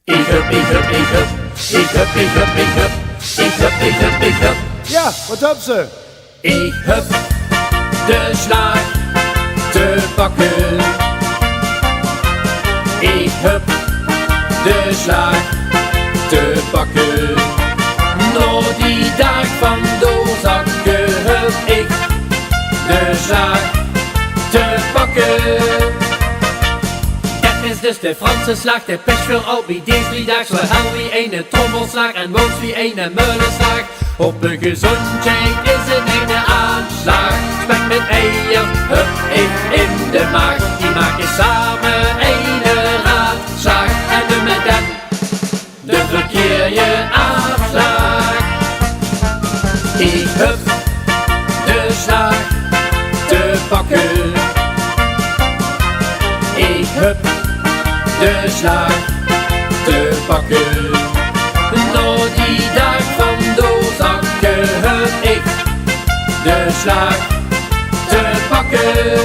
Ik heb. Ja, wat heb ze? Ik heb de slaag te pakken. Ik heb de slaag te pakken. Door die dag van doorzakken heb ik de slaag te pakken. Dat is dus de Franse slag, de pech voor al wie deze 3 dagen. Zo hel wie ene trommelslag en woont wie ene meulenslag. Op een gezondje is een ene aanslag. Spek met eieren heb ik in de maag. Die maken samen ene raadslag. En nu met hem de verkeerde afslag. Ik heb de slag te pakken. Ik heb de slaag te pakken. Door die dag van doorzakken heb ik de slaag te pakken.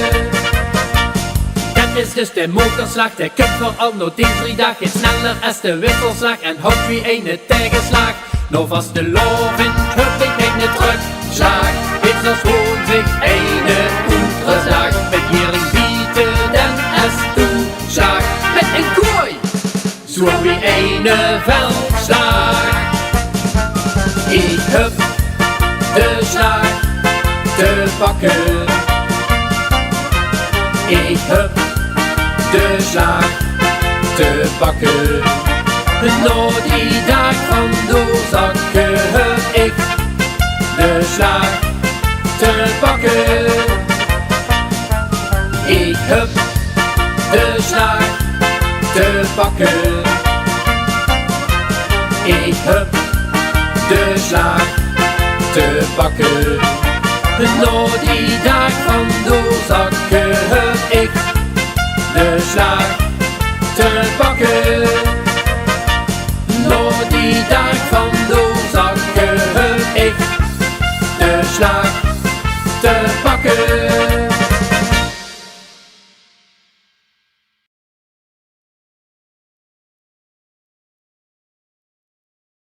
Dat is dus de motorslag, de kunt vooral nog die 3 dagen sneller als de wisselslag en houdt wie ene tegenslag. Nou vast de lovend heb ik ene terugslag. Iets als gewoon zich ene oeterslag. Met hierin bieten den es toeslag. Met een kooi, zo wie ene veldslag. Ik heb de slaag te pakken. Ik heb de slaag te pakken. Door die dag van doorzakken heb ik de slaag te pakken. Ik heb de slaag te pakken. Ik heb de slaag te pakken. Door die dag van doorzakken heb ik de slaag te pakken. Door die dag van doorzakken heb ik de slaag te pakken.